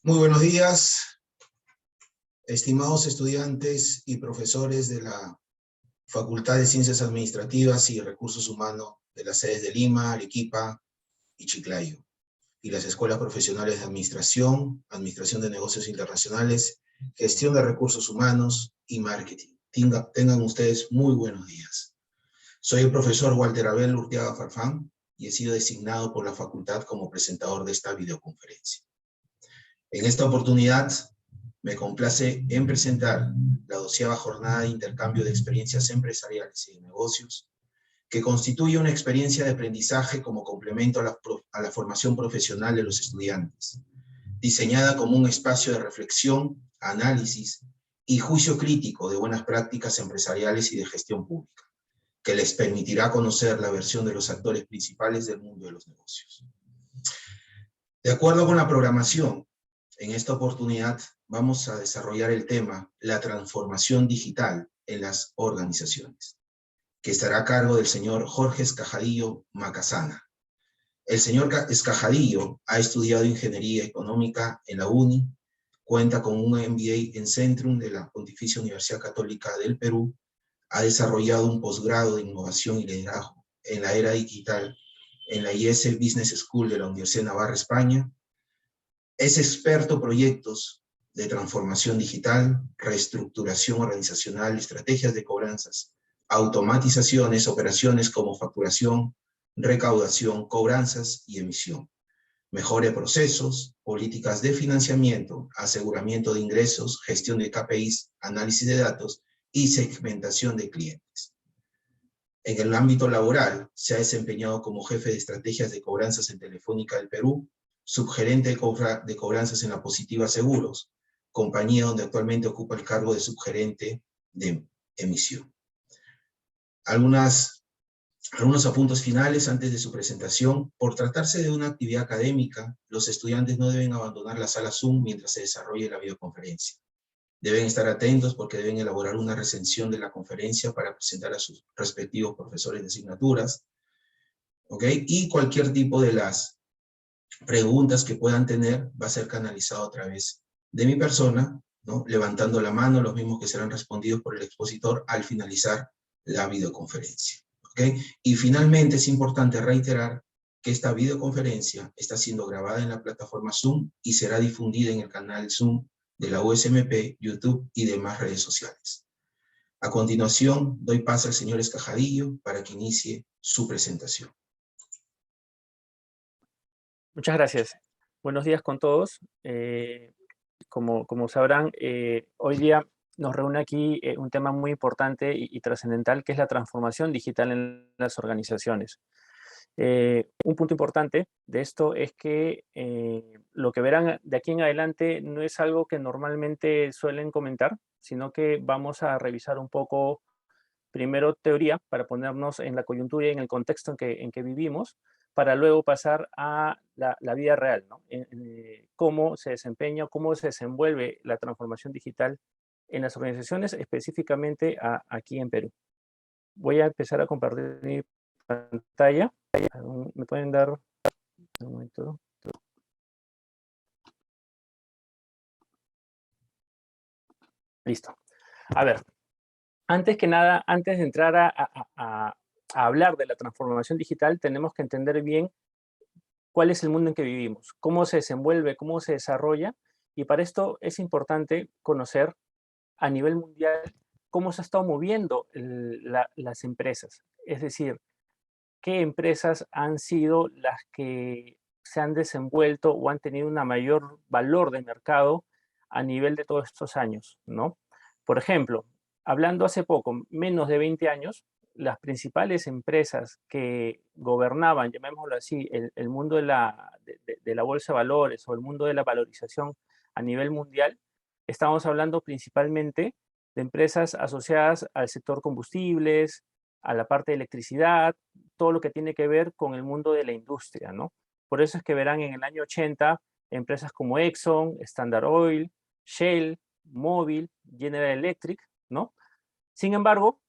Muy buenos días, estimados estudiantes y profesores de la Facultad de Ciencias Administrativas y Recursos Humanos de las sedes de Lima, Arequipa y Chiclayo, y las escuelas profesionales de Administración, Administración de Negocios Internacionales, Gestión de Recursos Humanos y Marketing. Tengan ustedes muy buenos días. Soy el profesor Walter Abel Urteaga Farfán y he sido designado por la facultad como presentador de esta videoconferencia. En esta oportunidad me complace en presentar la 12ª jornada de intercambio de experiencias empresariales y de negocios, que constituye una experiencia de aprendizaje como complemento a la formación profesional de los estudiantes, diseñada como un espacio de reflexión, análisis y juicio crítico de buenas prácticas empresariales y de gestión pública, que les permitirá conocer la versión de los actores principales del mundo de los negocios. De acuerdo con la programación, en esta oportunidad vamos a desarrollar el tema la transformación digital en las organizaciones, que estará a cargo del señor Jorge Escajadillo Macasana. El señor Escajadillo ha estudiado Ingeniería Económica en la UNI, cuenta con un MBA en Centrum de la Pontificia Universidad Católica del Perú, ha desarrollado un posgrado de Innovación y Liderazgo en la era digital en la IES Business School de la Universidad de Navarra, España. Es experto en proyectos de transformación digital, reestructuración organizacional, estrategias de cobranzas, automatizaciones, operaciones como facturación, recaudación, cobranzas y emisión, mejora de procesos, políticas de financiamiento, aseguramiento de ingresos, gestión de KPIs, análisis de datos y segmentación de clientes. En el ámbito laboral, se ha desempeñado como jefe de estrategias de cobranzas en Telefónica del Perú, subgerente de cobranzas en la Positiva Seguros, compañía donde actualmente ocupa el cargo de subgerente de emisión. Algunos apuntes finales antes de su presentación. Por tratarse de una actividad académica, los estudiantes no deben abandonar la sala Zoom mientras se desarrolle la videoconferencia. Deben estar atentos porque deben elaborar una recensión de la conferencia para presentar a sus respectivos profesores de asignaturas, ¿ok? Y cualquier tipo de las preguntas que puedan tener va a ser canalizado a través de mi persona, ¿no? Levantando la mano, los mismos que serán respondidos por el expositor al finalizar la videoconferencia, ¿ok? Y finalmente es importante reiterar que esta videoconferencia está siendo grabada en la plataforma Zoom y será difundida en el canal Zoom de la USMP, YouTube y demás redes sociales. A continuación, doy paso al señor Escajadillo para que inicie su presentación. Muchas gracias. Buenos días con todos. Como sabrán, hoy día nos reúne aquí un tema muy importante y trascendental, que es la transformación digital en las organizaciones. Un punto importante de esto es que lo que verán de aquí en adelante no es algo que normalmente suelen comentar, sino que vamos a revisar un poco, primero teoría, para ponernos en la coyuntura y en el contexto en que vivimos, para luego pasar a la vida real, ¿no? Cómo se desempeña, cómo se desenvuelve la transformación digital en las organizaciones, específicamente aquí en Perú. Voy a empezar a compartir mi pantalla. ¿Me pueden dar un momento? Listo. A ver, antes que nada, antes de entrar a hablar de la transformación digital, tenemos que entender bien cuál es el mundo en que vivimos, cómo se desenvuelve, cómo se desarrolla, y para esto es importante conocer a nivel mundial cómo se ha estado moviendo las empresas. Es decir, qué empresas han sido las que se han desenvuelto o han tenido un mayor valor de mercado a nivel de todos estos años, ¿no? Por ejemplo, hablando hace poco, menos de 20 años, las principales empresas que gobernaban, llamémoslo así, el mundo de la bolsa de valores o el mundo de la valorización a nivel mundial, estamos hablando principalmente de empresas asociadas al sector combustibles, a la parte de electricidad, todo lo que tiene que ver con el mundo de la industria, ¿no? Por eso es que verán en el año 80 empresas como Exxon, Standard Oil, Shell, Mobil, General Electric, ¿no? Sin embargo,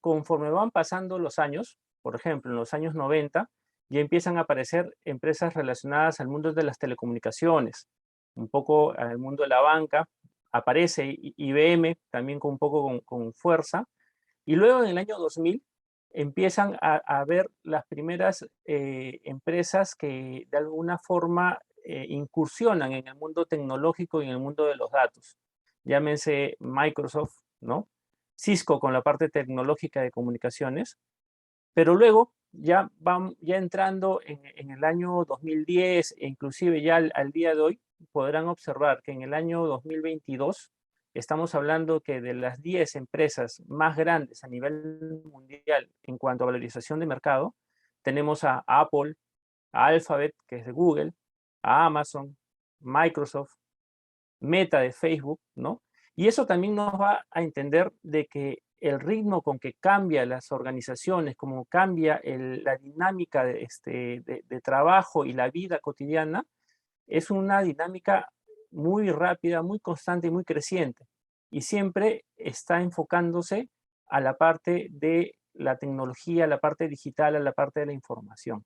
conforme van pasando los años, por ejemplo, en los años 90, ya empiezan a aparecer empresas relacionadas al mundo de las telecomunicaciones, un poco al mundo de la banca, aparece IBM también con un poco con fuerza, y luego en el año 2000 empiezan a ver las primeras empresas que de alguna forma incursionan en el mundo tecnológico y en el mundo de los datos. Llámense Microsoft, ¿no? Cisco con la parte tecnológica de comunicaciones, pero luego ya entrando en el año 2010 e inclusive ya al día de hoy, podrán observar que en el año 2022 estamos hablando que de las 10 empresas más grandes a nivel mundial en cuanto a valorización de mercado, tenemos a Apple, a Alphabet, que es de Google, a Amazon, Microsoft, Meta de Facebook, ¿no? Y eso también nos va a entender de que el ritmo con que cambia las organizaciones, como cambia la dinámica de trabajo y la vida cotidiana, es una dinámica muy rápida, muy constante y muy creciente. Y siempre está enfocándose a la parte de la tecnología, a la parte digital, a la parte de la información,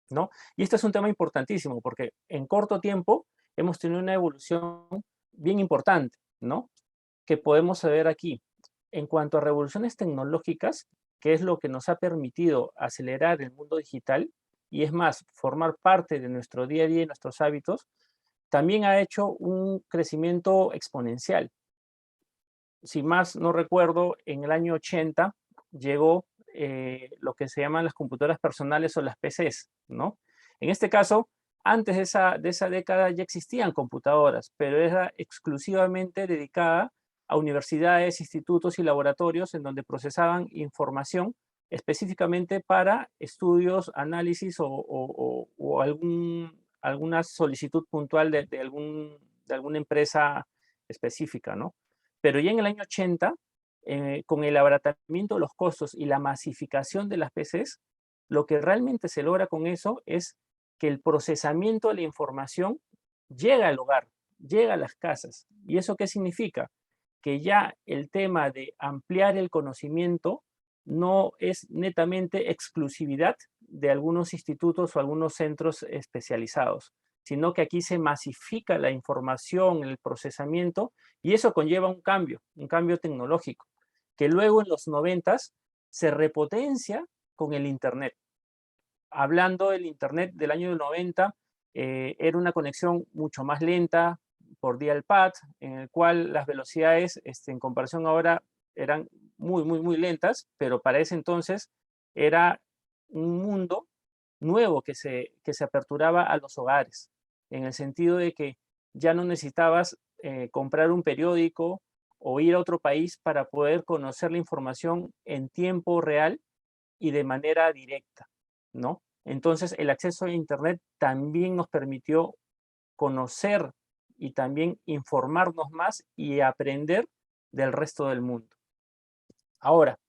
¿no? Y este es un tema importantísimo porque en corto tiempo hemos tenido una evolución bien importante, ¿no? Que podemos ver aquí. En cuanto a revoluciones tecnológicas, que es lo que nos ha permitido acelerar el mundo digital y es más, formar parte de nuestro día a día y nuestros hábitos, también ha hecho un crecimiento exponencial. Si más no recuerdo, en el año 80 llegó lo que se llaman las computadoras personales o las PCs, ¿no? En este caso, antes de esa década ya existían computadoras, pero era exclusivamente dedicada a universidades, institutos y laboratorios en donde procesaban información específicamente para estudios, análisis o alguna solicitud puntual de alguna empresa específica, ¿no? Pero ya en el año 80, con el abaratamiento de los costos y la masificación de las PCs, lo que realmente se logra con eso es que el procesamiento de la información llega al hogar, llega a las casas. ¿Y eso qué significa? Que ya el tema de ampliar el conocimiento no es netamente exclusividad de algunos institutos o algunos centros especializados, sino que aquí se masifica la información, el procesamiento, y eso conlleva un cambio tecnológico, que luego en los 90s se repotencia con el Internet. Hablando del Internet del año 90, era una conexión mucho más lenta por dial-pad, en el cual las velocidades, en comparación ahora, eran muy lentas, pero para ese entonces era un mundo nuevo que se aperturaba a los hogares, en el sentido de que ya no necesitabas comprar un periódico o ir a otro país para poder conocer la información en tiempo real y de manera directa, ¿no? Entonces, el acceso a Internet también nos permitió conocer y también informarnos más y aprender del resto del mundo. Ahora,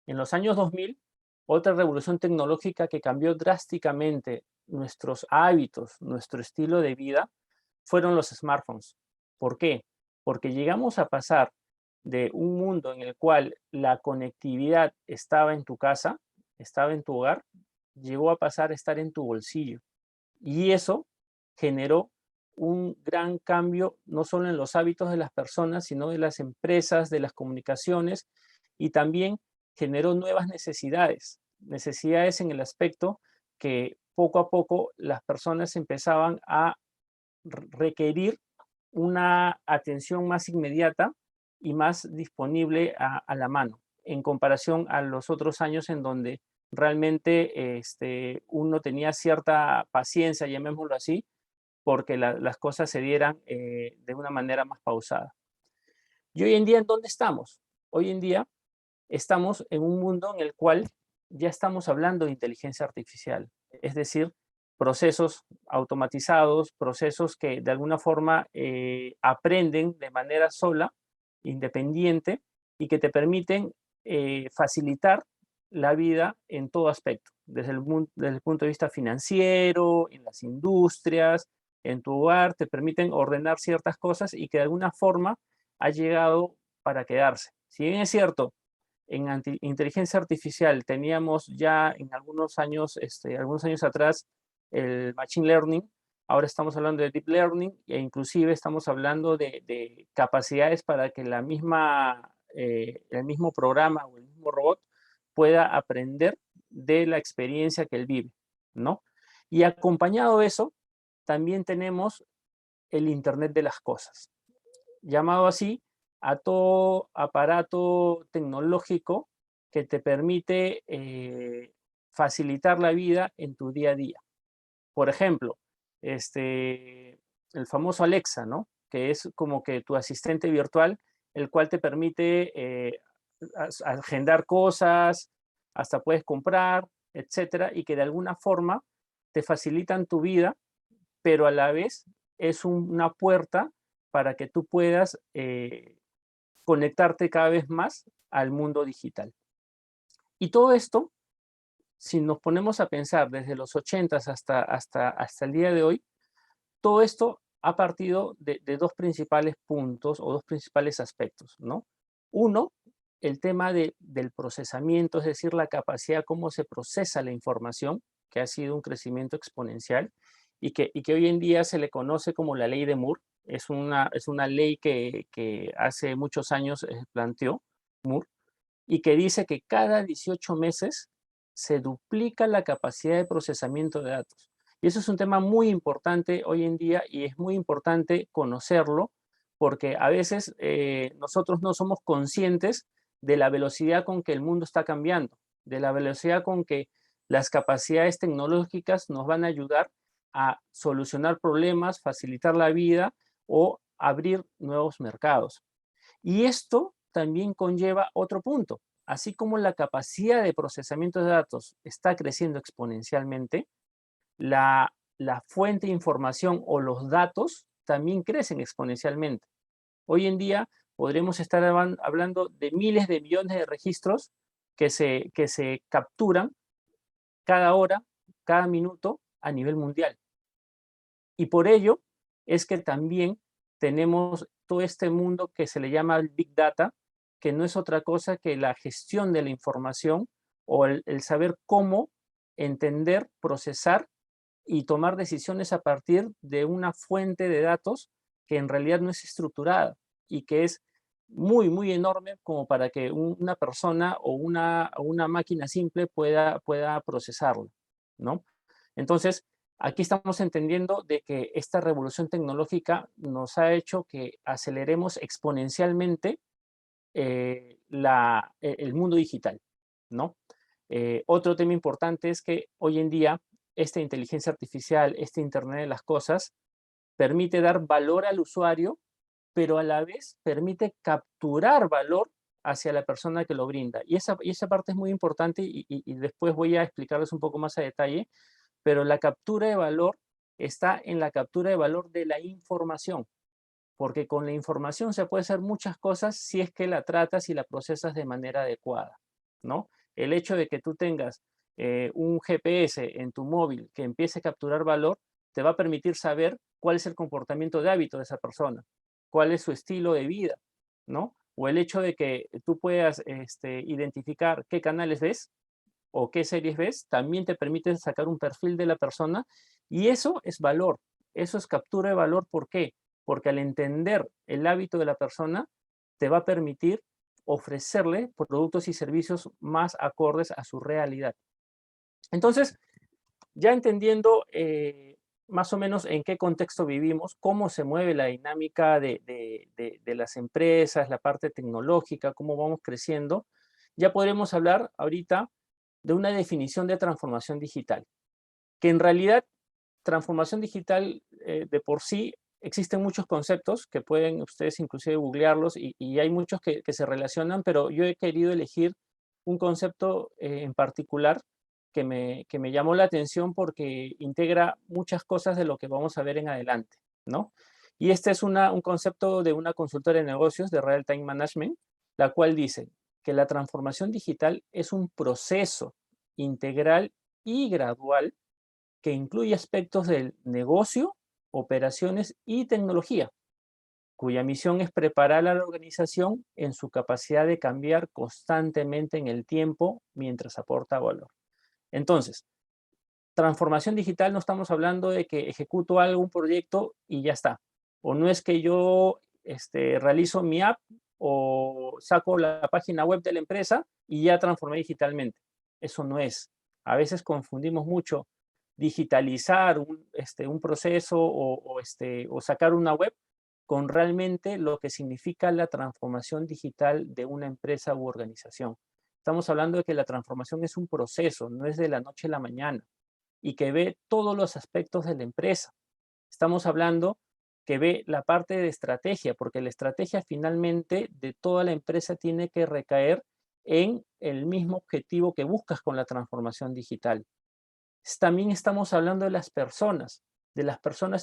en los años 2000, otra revolución tecnológica que cambió drásticamente nuestros hábitos, nuestro estilo de vida, fueron los smartphones. ¿Por qué? Porque llegamos a pasar de un mundo en el cual la conectividad estaba en tu casa, estaba en tu hogar, llegó a pasar a estar en tu bolsillo. Y eso generó un gran cambio, no solo en los hábitos de las personas, sino de las empresas, de las comunicaciones, y también generó nuevas necesidades, necesidades en el aspecto que poco a poco las personas empezaban a requerir una atención más inmediata y más disponible a la mano, en comparación a los otros años en donde realmente uno tenía cierta paciencia, llamémoslo así, porque las cosas se dieran de una manera más pausada. ¿Y hoy en día en dónde estamos? Hoy en día estamos en un mundo en el cual ya estamos hablando de inteligencia artificial, es decir, procesos automatizados, procesos que de alguna forma aprenden de manera sola, independiente, y que te permiten facilitar la vida en todo aspecto, desde el punto de vista financiero, en las industrias, en tu hogar, te permiten ordenar ciertas cosas y que de alguna forma ha llegado para quedarse. Si bien es cierto, en inteligencia artificial teníamos ya en algunos años atrás el machine learning, ahora estamos hablando de Deep Learning e inclusive estamos hablando de capacidades para que el mismo programa o el mismo robot pueda aprender de la experiencia que él vive, ¿no? Y acompañado de eso, también tenemos el Internet de las cosas, llamado así a todo aparato tecnológico que te permite facilitar la vida en tu día a día. Por ejemplo, el famoso Alexa, ¿no? Que es como que tu asistente virtual, el cual te permite agendar cosas, hasta puedes comprar, etcétera, y que de alguna forma te facilitan tu vida, pero a la vez es una puerta para que tú puedas conectarte cada vez más al mundo digital. Y todo esto, si nos ponemos a pensar desde los 80s hasta el día de hoy, todo esto ha partido de dos principales puntos o dos principales aspectos, ¿no? Uno, el tema del procesamiento, es decir, la capacidad, cómo se procesa la información, que ha sido un crecimiento exponencial y que hoy en día se le conoce como la ley de Moore. Es una ley que hace muchos años planteó Moore y que dice que cada 18 meses se duplica la capacidad de procesamiento de datos. Y eso es un tema muy importante hoy en día y es muy importante conocerlo porque a veces nosotros no somos conscientes de la velocidad con que el mundo está cambiando, de la velocidad con que las capacidades tecnológicas nos van a ayudar a solucionar problemas, facilitar la vida o abrir nuevos mercados. Y esto también conlleva otro punto. Así como la capacidad de procesamiento de datos está creciendo exponencialmente, la fuente de información o los datos también crecen exponencialmente. Hoy en día podremos estar hablando de miles de millones de registros que se capturan cada hora, cada minuto a nivel mundial. Y por ello es que también tenemos todo este mundo que se le llama el Big Data, que no es otra cosa que la gestión de la información o el saber cómo entender, procesar y tomar decisiones a partir de una fuente de datos que en realidad no es estructurada y que es muy, muy enorme como para que una persona o una máquina simple pueda procesarlo, ¿no? Entonces, aquí estamos entendiendo de que esta revolución tecnológica nos ha hecho que aceleremos exponencialmente el mundo digital, ¿no? Otro tema importante es que hoy en día esta inteligencia artificial, este Internet de las cosas, permite dar valor al usuario, pero a la vez permite capturar valor hacia la persona que lo brinda. Y esa parte es muy importante y después voy a explicarles un poco más a detalle, pero la captura de valor está en la captura de valor de la información, porque con la información se puede hacer muchas cosas si es que la tratas y la procesas de manera adecuada, ¿no? El hecho de que tú tengas un GPS en tu móvil que empiece a capturar valor, te va a permitir saber cuál es el comportamiento de hábito de esa persona, cuál es su estilo de vida, ¿no? O el hecho de que tú puedas identificar qué canales ves o qué series ves, también te permite sacar un perfil de la persona y eso es valor, eso es captura de valor. ¿Por qué? Porque al entender el hábito de la persona, te va a permitir ofrecerle productos y servicios más acordes a su realidad. Entonces, ya entendiendo más o menos en qué contexto vivimos, cómo se mueve la dinámica de las empresas, la parte tecnológica, cómo vamos creciendo, ya podremos hablar ahorita de una definición de transformación digital, que en realidad transformación digital de por sí existen muchos conceptos que pueden ustedes inclusive googlearlos y hay muchos que se relacionan, pero yo he querido elegir un concepto en particular que me llamó la atención porque integra muchas cosas de lo que vamos a ver en adelante, ¿no? Y este es un concepto de una consultora de negocios de Real Time Management, la cual dice que la transformación digital es un proceso integral y gradual que incluye aspectos del negocio, operaciones y tecnología, cuya misión es preparar a la organización en su capacidad de cambiar constantemente en el tiempo mientras aporta valor. Entonces, transformación digital no estamos hablando de que ejecuto algún proyecto y ya está. O no es que yo realizo mi app o saco la página web de la empresa y ya transformé digitalmente. Eso no es. A veces confundimos mucho digitalizar un proceso o sacar una web con realmente lo que significa la transformación digital de una empresa u organización. Estamos hablando de que la transformación es un proceso, no es de la noche a la mañana, y que ve todos los aspectos de la empresa. Estamos hablando que ve la parte de estrategia, porque la estrategia finalmente de toda la empresa tiene que recaer en el mismo objetivo que buscas con la transformación digital. También estamos hablando de las personas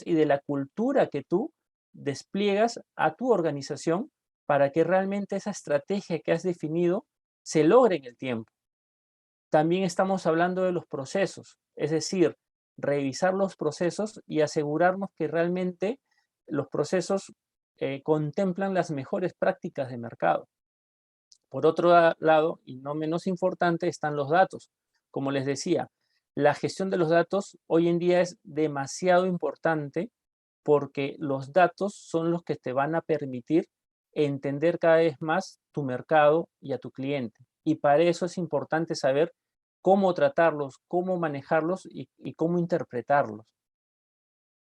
y de la cultura que tú despliegas a tu organización para que realmente esa estrategia que has definido se logre en el tiempo. También estamos hablando de los procesos, es decir, revisar los procesos y asegurarnos que realmente los procesos contemplan las mejores prácticas de mercado. Por otro lado, y no menos importante, están los datos. Como les decía, la gestión de los datos hoy en día es demasiado importante porque los datos son los que te van a permitir entender cada vez más tu mercado y a tu cliente. Y para eso es importante saber cómo tratarlos, cómo manejarlos y cómo interpretarlos.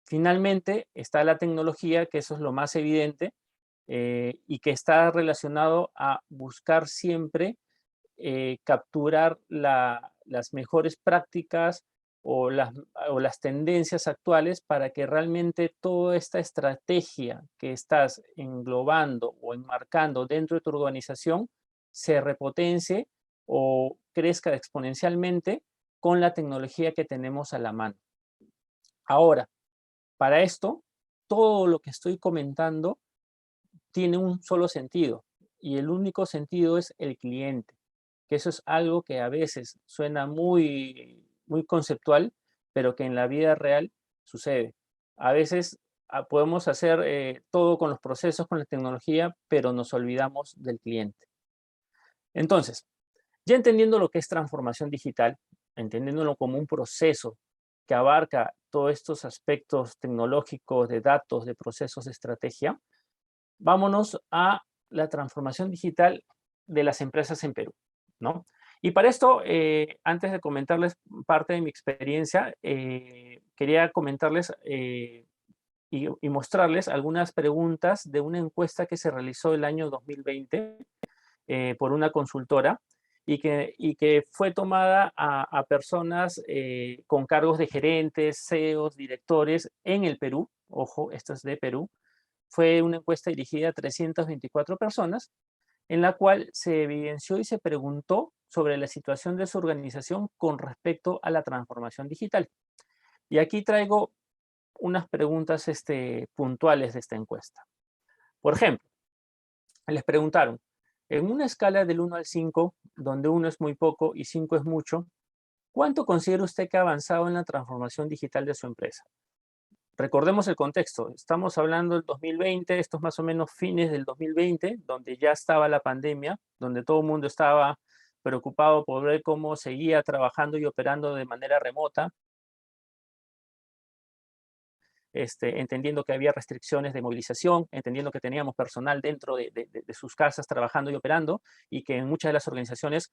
Finalmente está la tecnología, que eso es lo más evidente, y que está relacionado a buscar siempre capturar las mejores prácticas o las tendencias actuales para que realmente toda esta estrategia que estás englobando o enmarcando dentro de tu organización se repotencie o crezca exponencialmente con la tecnología que tenemos a la mano. Ahora, para esto, todo lo que estoy comentando tiene un solo sentido y el único sentido es el cliente, que eso es algo que a veces suena muy, muy conceptual, pero que en la vida real sucede. A veces podemos hacer todo con los procesos, con la tecnología, pero nos olvidamos del cliente. Entonces, ya entendiendo lo que es transformación digital, entendiéndolo como un proceso que abarca todos estos aspectos tecnológicos, de datos, de procesos, de estrategia, vámonos a la transformación digital de las empresas en Perú, ¿no? Y para esto, antes de comentarles parte de mi experiencia, quería comentarles y mostrarles algunas preguntas de una encuesta que se realizó el año 2020 por una consultora y que fue tomada a personas con cargos de gerentes, CEOs, directores en el Perú. Ojo, esto es de Perú. Fue una encuesta dirigida a 324 personas, en la cual se evidenció y se preguntó sobre la situación de su organización con respecto a la transformación digital. Y aquí traigo unas preguntas puntuales de esta encuesta. Por ejemplo, les preguntaron, en una escala del 1 al 5, donde 1 es muy poco y 5 es mucho, ¿cuánto considera usted que ha avanzado en la transformación digital de su empresa? Recordemos el contexto, estamos hablando del 2020, esto es más o menos fines del 2020, donde ya estaba la pandemia, donde todo el mundo estaba preocupado por ver cómo seguía trabajando y operando de manera remota, entendiendo que había restricciones de movilización, entendiendo que teníamos personal dentro de sus casas trabajando y operando, y que en muchas de las organizaciones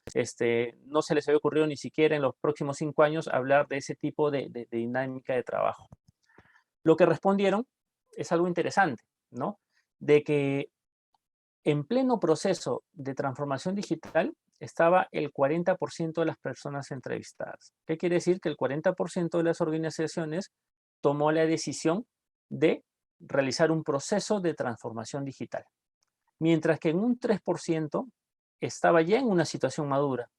no se les había ocurrido ni siquiera en los próximos 5 años hablar de ese tipo de dinámica de trabajo. Lo que respondieron es algo interesante, ¿no? De que en pleno proceso de transformación digital estaba el 40% de las personas entrevistadas. ¿Qué quiere decir? Que el 40% de las organizaciones tomó la decisión de realizar un proceso de transformación digital, mientras que en un 3% estaba ya en una situación madura.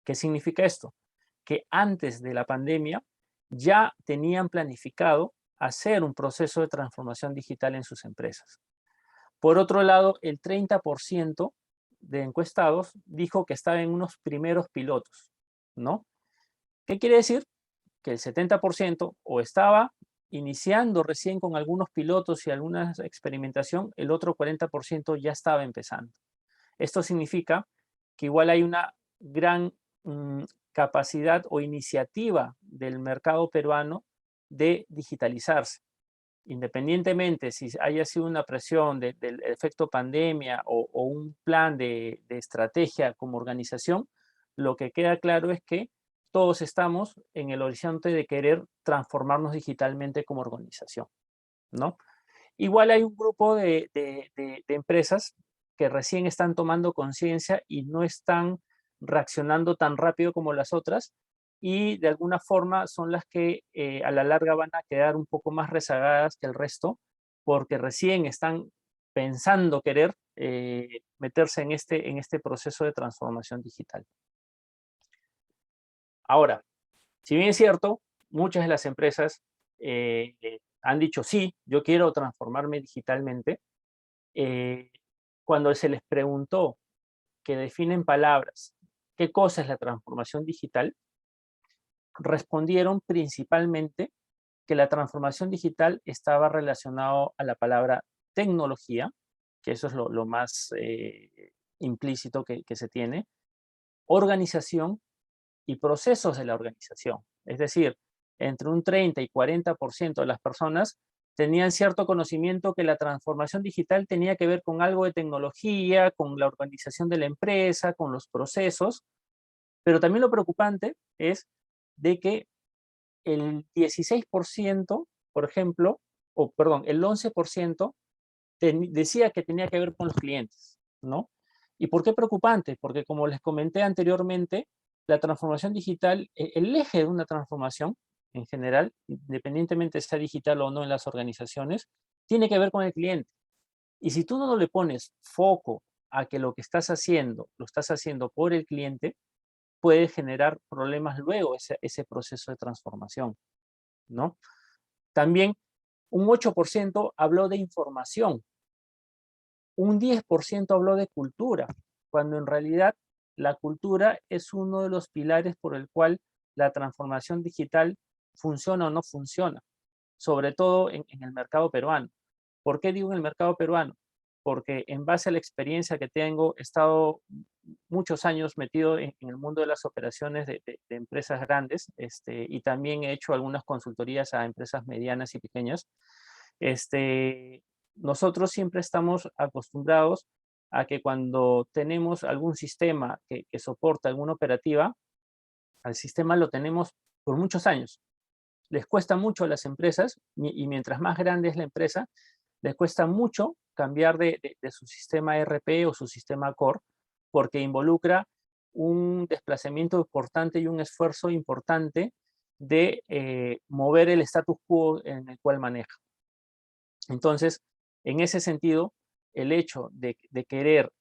¿Qué significa esto? Que antes de la pandemia ya tenían planificado hacer un proceso de transformación digital en sus empresas. Por otro lado, el 30% de encuestados dijo que estaba en unos primeros pilotos, ¿no? ¿Qué quiere decir? Que el 70% o estaba iniciando recién con algunos pilotos y alguna experimentación, el otro 40% ya estaba empezando. Esto significa que igual hay una gran capacidad o iniciativa del mercado peruano de digitalizarse. Independientemente si haya sido una presión del efecto pandemia o un plan de estrategia como organización, lo que queda claro es que todos estamos en el horizonte de querer transformarnos digitalmente como organización, ¿no? Igual hay un grupo de empresas que recién están tomando conciencia y no están reaccionando tan rápido como las otras, y de alguna forma son las que a la larga van a quedar un poco más rezagadas que el resto, porque recién están pensando querer meterse en este proceso de transformación digital. Ahora, si bien es cierto, muchas de las empresas han dicho, sí, yo quiero transformarme digitalmente. Cuando se les preguntó que definen palabras, ¿qué cosa es la transformación digital? Respondieron principalmente que la transformación digital estaba relacionado a la palabra tecnología, que eso es lo más implícito que se tiene, organización y procesos de la organización. Es decir, entre un 30 y 40% de las personas tenían cierto conocimiento que la transformación digital tenía que ver con algo de tecnología, con la organización de la empresa, con los procesos, pero también lo preocupante es de que el 16%, por ejemplo, o perdón, el 11% decía que tenía que ver con los clientes, ¿no? ¿Y por qué preocupante? Porque como les comenté anteriormente, la transformación digital, el eje de una transformación en general, independientemente sea digital o no en las organizaciones, tiene que ver con el cliente. Y si tú no le pones foco a que lo que estás haciendo, lo estás haciendo por el cliente, puede generar problemas luego ese proceso de transformación, ¿no? También un 8% habló de información, un 10% habló de cultura, cuando en realidad la cultura es uno de los pilares por el cual la transformación digital funciona o no funciona, sobre todo en el mercado peruano. ¿Por qué digo en el mercado peruano? Porque en base a la experiencia que tengo, he estado muchos años metido en el mundo de las operaciones de empresas grandes, y también he hecho algunas consultorías a empresas medianas y pequeñas. Nosotros siempre estamos acostumbrados a que cuando tenemos algún sistema que soporta alguna operativa, al sistema lo tenemos por muchos años. Les cuesta mucho a las empresas, y mientras más grande es la empresa, les cuesta mucho cambiar de su sistema ERP o su sistema core, porque involucra un desplazamiento importante y un esfuerzo importante de mover el status quo en el cual maneja. Entonces, en ese sentido, el hecho de querer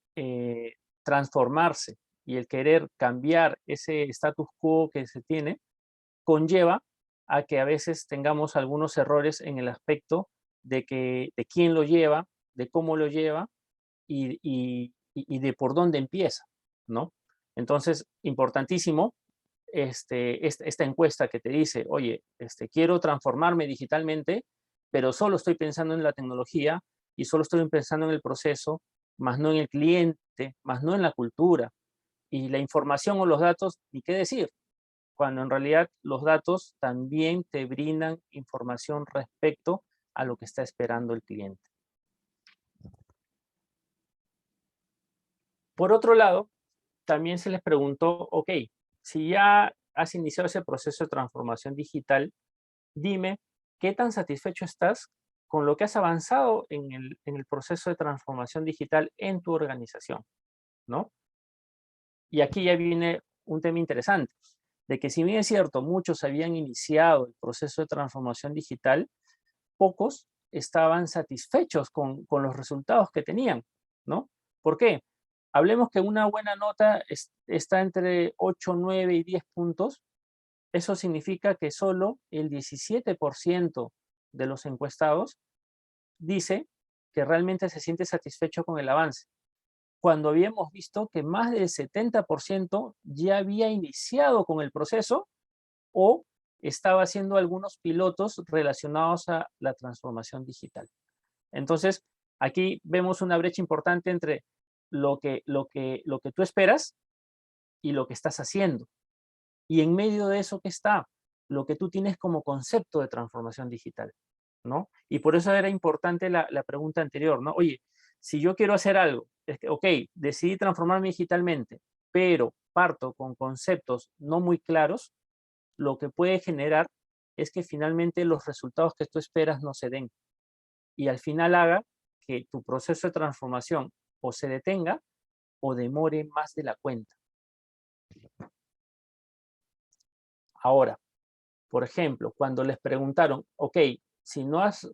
transformarse y el querer cambiar ese status quo que se tiene, conlleva a que a veces tengamos algunos errores en el aspecto de quién lo lleva, de cómo lo lleva y de por dónde empieza, ¿no? Entonces, importantísimo esta encuesta que te dice, oye, quiero transformarme digitalmente, pero solo estoy pensando en la tecnología y solo estoy pensando en el proceso, más no en el cliente, más no en la cultura. Y la información o los datos, ni qué decir, cuando en realidad los datos también te brindan información respecto a lo que está esperando el cliente. Por otro lado, también se les preguntó, ok, si ya has iniciado ese proceso de transformación digital, dime, ¿qué tan satisfecho estás con lo que has avanzado en el proceso de transformación digital en tu organización? ¿No? Y aquí ya viene un tema interesante, de que si bien es cierto, muchos habían iniciado el proceso de transformación digital, pocos estaban satisfechos con los resultados que tenían, ¿no? ¿Por qué? Hablemos que una buena nota está entre 8, 9 y 10 puntos. Eso significa que solo el 17% de los encuestados dice que realmente se siente satisfecho con el avance, cuando habíamos visto que más del 70% ya había iniciado con el proceso o estaba haciendo algunos pilotos relacionados a la transformación digital. Entonces, aquí vemos una brecha importante entre lo que tú esperas y lo que estás haciendo. Y en medio de eso, ¿qué está? Lo que tú tienes como concepto de transformación digital, ¿no? Y por eso era importante la pregunta anterior, ¿no? Oye, si yo quiero hacer algo, es que, ok, decidí transformarme digitalmente, pero parto con conceptos no muy claros, lo que puede generar es que finalmente los resultados que tú esperas no se den. Y al final haga que tu proceso de transformación o se detenga o demore más de la cuenta. Ahora, por ejemplo, cuando les preguntaron, ok, si no has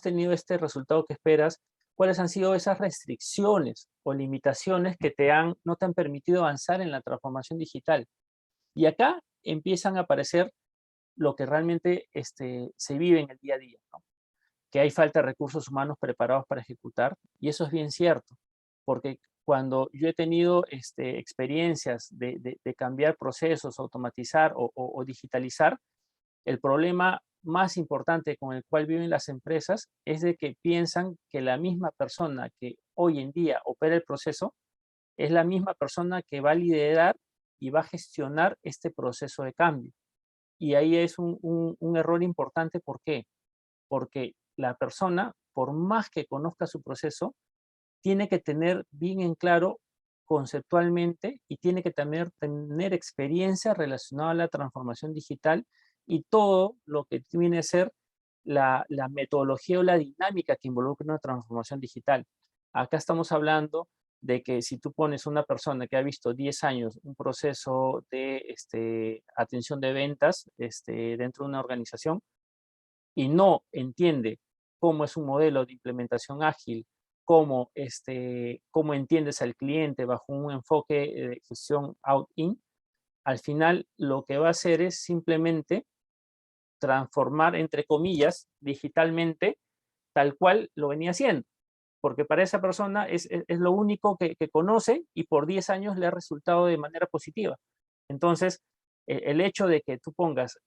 tenido este resultado que esperas, ¿cuáles han sido esas restricciones o limitaciones que no te han permitido avanzar en la transformación digital? Y acá empiezan a aparecer lo que realmente se vive en el día a día, ¿no? Que hay falta de recursos humanos preparados para ejecutar, y eso es bien cierto, porque cuando yo he tenido experiencias de cambiar procesos, automatizar o digitalizar, el problema más importante con el cual viven las empresas es de que piensan que la misma persona que hoy en día opera el proceso es la misma persona que va a liderar y va a gestionar este proceso de cambio. Y ahí es un error importante. ¿Por qué? Porque la persona, por más que conozca su proceso, tiene que tener bien en claro conceptualmente y tiene que tener experiencia relacionada a la transformación digital y todo lo que viene a ser la metodología o la dinámica que involucra una transformación digital. Acá estamos hablando de que si tú pones una persona que ha visto 10 años un proceso de atención de ventas dentro de una organización y no entiende cómo es un modelo de implementación ágil, cómo entiendes al cliente bajo un enfoque de gestión out-in, al final lo que va a hacer es simplemente transformar, entre comillas, digitalmente, tal cual lo venía haciendo. Porque para esa persona es lo único que conoce y por 10 años le ha resultado de manera positiva. Entonces, el hecho de que tú pongas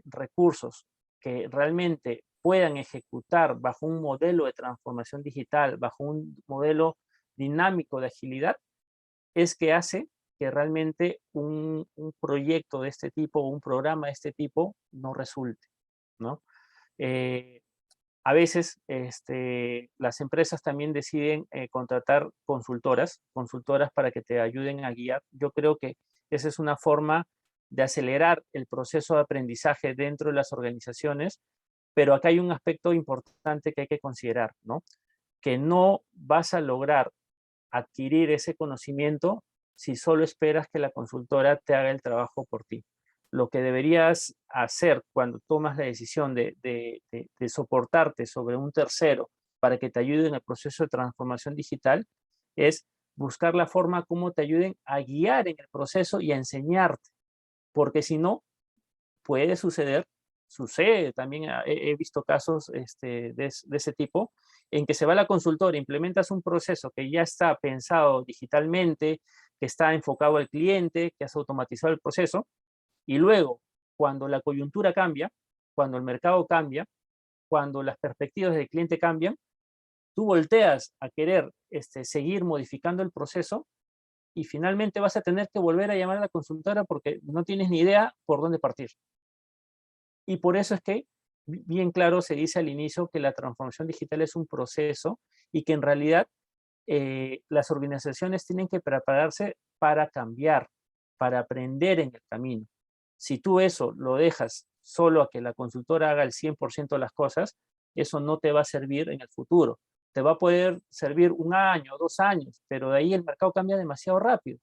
recursos que realmente puedan ejecutar bajo un modelo de transformación digital, bajo un modelo dinámico de agilidad, es que hace que realmente un proyecto de este tipo o un programa de este tipo no resulte, ¿no? Eh, a veces las empresas también deciden contratar consultoras para que te ayuden a guiar. Yo creo que esa es una forma de acelerar el proceso de aprendizaje dentro de las organizaciones, pero acá hay un aspecto importante que hay que considerar, ¿no? Que no vas a lograr adquirir ese conocimiento si solo esperas que la consultora te haga el trabajo por ti. Lo que deberías hacer cuando tomas la decisión de soportarte sobre un tercero para que te ayude en el proceso de transformación digital es buscar la forma como te ayuden a guiar en el proceso y a enseñarte, porque si no, puede sucede también, he visto casos de ese tipo, en que se va la consultora, implementas un proceso que ya está pensado digitalmente, que está enfocado al cliente, que has automatizado el proceso, y luego, cuando la coyuntura cambia, cuando el mercado cambia, cuando las perspectivas del cliente cambian, tú volteas a querer seguir modificando el proceso y finalmente vas a tener que volver a llamar a la consultora porque no tienes ni idea por dónde partir. Y por eso es que bien claro se dice al inicio que la transformación digital es un proceso y que en realidad las organizaciones tienen que prepararse para cambiar, para aprender en el camino. Si tú eso lo dejas solo a que la consultora haga el 100% de las cosas, eso no te va a servir en el futuro. Te va a poder servir 1 año, 2 años, pero de ahí el mercado cambia demasiado rápido.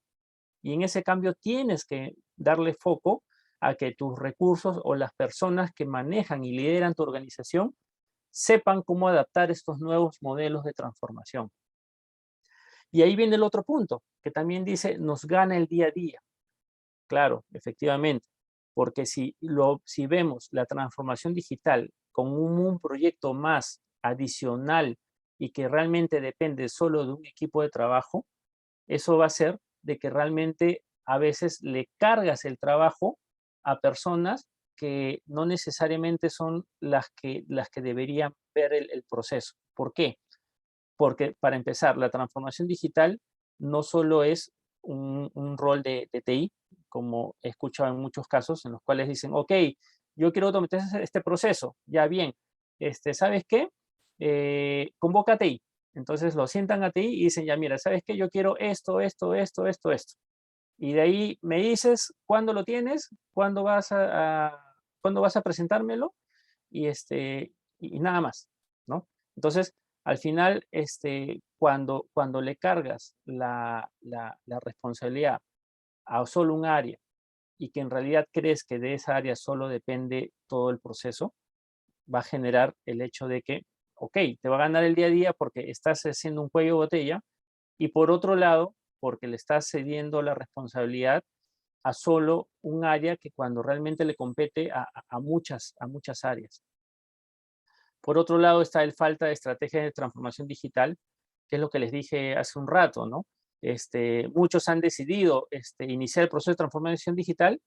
Y en ese cambio tienes que darle foco a que tus recursos o las personas que manejan y lideran tu organización sepan cómo adaptar estos nuevos modelos de transformación. Y ahí viene el otro punto, que también dice, nos gana el día a día. Claro, efectivamente, porque si vemos la transformación digital como un proyecto más adicional y que realmente depende solo de un equipo de trabajo, eso va a ser de que realmente a veces le cargas el trabajo a personas que no necesariamente son las que deberían ver el proceso. ¿Por qué? Porque para empezar, la transformación digital no solo es un rol de TI, como he escuchado en muchos casos, en los cuales dicen, ok, yo quiero automatizar este proceso, ya bien, ¿sabes qué? Convoca a TI. Entonces lo sientan a TI y dicen, ya mira, ¿sabes qué? Yo quiero esto, esto, esto, esto, esto. Y de ahí me dices cuándo lo tienes, cuándo vas a presentármelo y, y nada más, ¿no? Entonces, al final, cuando le cargas la responsabilidad a solo un área y que en realidad crees que de esa área solo depende todo el proceso, va a generar el hecho de que, ok, te va a ganar el día a día porque estás haciendo un cuello de botella y por otro lado, porque le estás cediendo la responsabilidad a solo un área que cuando realmente le compete a muchas áreas. Por otro lado está el falta de estrategias de transformación digital, que es lo que les dije hace un rato, ¿no? Muchos han decidido iniciar el proceso de transformación digital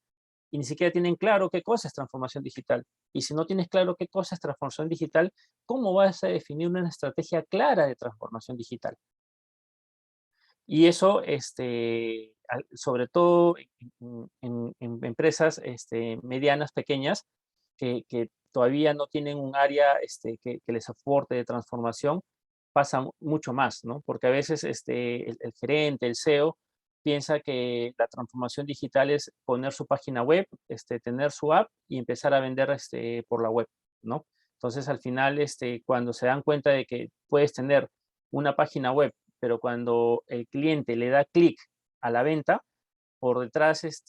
y ni siquiera tienen claro qué cosa es transformación digital. Y si no tienes claro qué cosa es transformación digital, ¿cómo vas a definir una estrategia clara de transformación digital? Y eso, sobre todo en empresas medianas, pequeñas, que todavía no tienen un área que les aporte de transformación, pasa mucho más, ¿no? Porque a veces el gerente, el CEO, piensa que la transformación digital es poner su página web, tener su app y empezar a vender por la web, ¿no? Entonces, al final, cuando se dan cuenta de que puedes tener una página web, pero cuando el cliente le da clic a la venta, por detrás es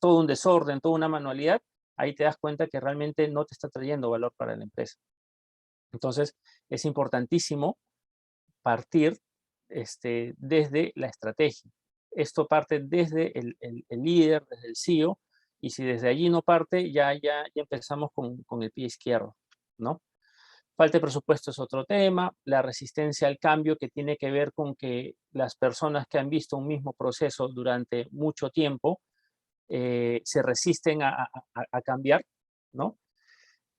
todo un desorden, toda una manualidad, ahí te das cuenta que realmente no te está trayendo valor para la empresa. Entonces, es importantísimo partir desde la estrategia. Esto parte desde el líder, desde el CEO, y si desde allí no parte, ya empezamos con el pie izquierdo, ¿no? Falta de presupuesto es otro tema, la resistencia al cambio que tiene que ver con que las personas que han visto un mismo proceso durante mucho tiempo se resisten a cambiar, ¿no?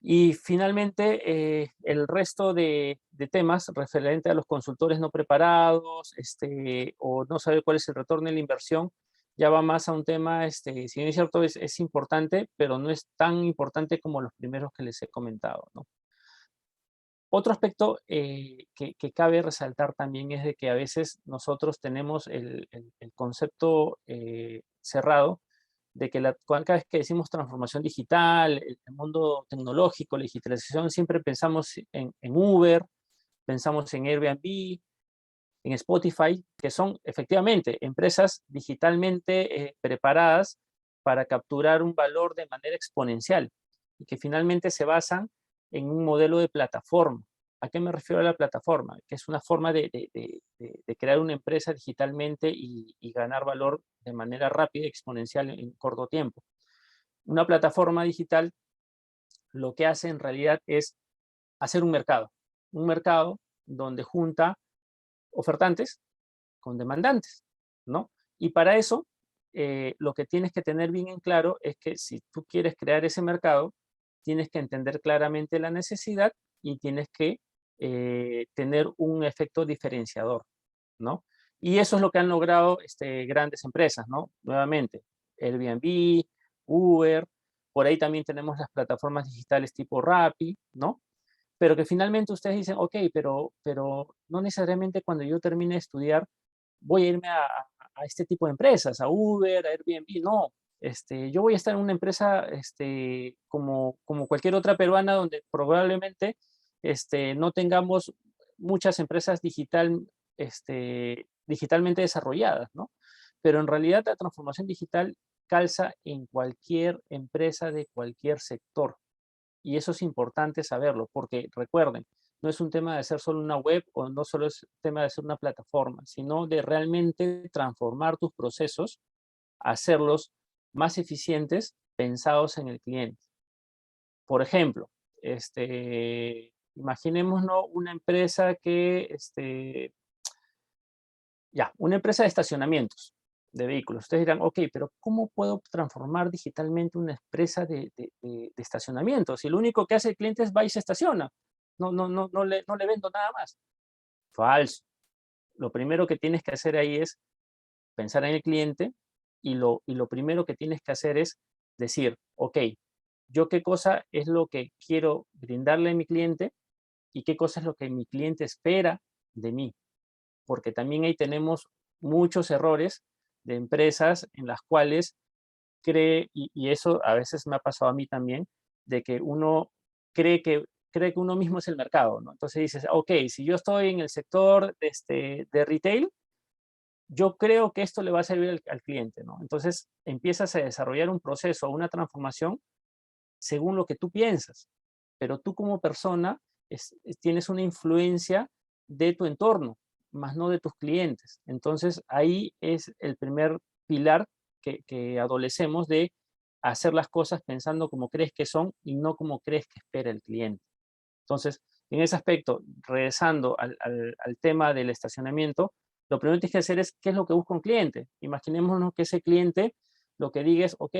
Y finalmente, el resto de temas referente a los consultores no preparados o no saber cuál es el retorno de la inversión, ya va más a un tema, si bien es cierto, es importante, pero no es tan importante como los primeros que les he comentado, ¿no? Otro aspecto que cabe resaltar también es de que a veces nosotros tenemos el concepto cerrado de que cada vez que decimos transformación digital, el mundo tecnológico, la digitalización, siempre pensamos en Uber, pensamos en Airbnb, en Spotify, que son efectivamente empresas digitalmente preparadas para capturar un valor de manera exponencial y que finalmente se basan en un modelo de plataforma. ¿A qué me refiero a la plataforma? Que es una forma de crear una empresa digitalmente y ganar valor de manera rápida y exponencial en corto tiempo. Una plataforma digital lo que hace en realidad es hacer un mercado donde junta ofertantes con demandantes, ¿no? Y para eso, lo que tienes que tener bien en claro es que si tú quieres crear ese mercado, tienes que entender claramente la necesidad y tienes que tener un efecto diferenciador, ¿no? Y eso es lo que han logrado grandes empresas, ¿no? Nuevamente, Airbnb, Uber, por ahí también tenemos las plataformas digitales tipo Rappi, ¿no? Pero que finalmente ustedes dicen, ok, pero no necesariamente cuando yo termine de estudiar voy a irme a este tipo de empresas, a Uber, a Airbnb, no. Yo voy a estar en una empresa como cualquier otra peruana donde probablemente no tengamos muchas empresas digitalmente desarrolladas, ¿no? Pero en realidad la transformación digital calza en cualquier empresa de cualquier sector. Y eso es importante saberlo, porque recuerden, no es un tema de hacer solo una web o no solo es un tema de hacer una plataforma, sino de realmente transformar tus procesos, hacerlos más eficientes, pensados en el cliente. Por ejemplo, imaginémonos una empresa una empresa de estacionamientos de vehículos. Ustedes dirán, ok, pero ¿cómo puedo transformar digitalmente una empresa de estacionamiento? Si lo único que hace el cliente es va y se estaciona. No le vendo nada más. Falso. Lo primero que tienes que hacer ahí es pensar en el cliente y lo primero que tienes que hacer es decir, ok, yo qué cosa es lo que quiero brindarle a mi cliente y qué cosa es lo que mi cliente espera de mí. Porque también ahí tenemos muchos errores de empresas en las cuales cree, y eso a veces me ha pasado a mí también, de que uno cree que uno mismo es el mercado, ¿no? Entonces dices, ok, si yo estoy en el sector de retail, yo creo que esto le va a servir al cliente, ¿no? Entonces empiezas a desarrollar un proceso, una transformación según lo que tú piensas, pero tú como persona tienes una influencia de tu entorno, más no de tus clientes. Entonces ahí es el primer pilar que adolecemos de hacer las cosas pensando como crees que son y no como crees que espera el cliente. Entonces, en ese aspecto, regresando al tema del estacionamiento, lo primero que tienes que hacer es qué es lo que busca un cliente. Imaginémonos que ese cliente lo que diga es, ok,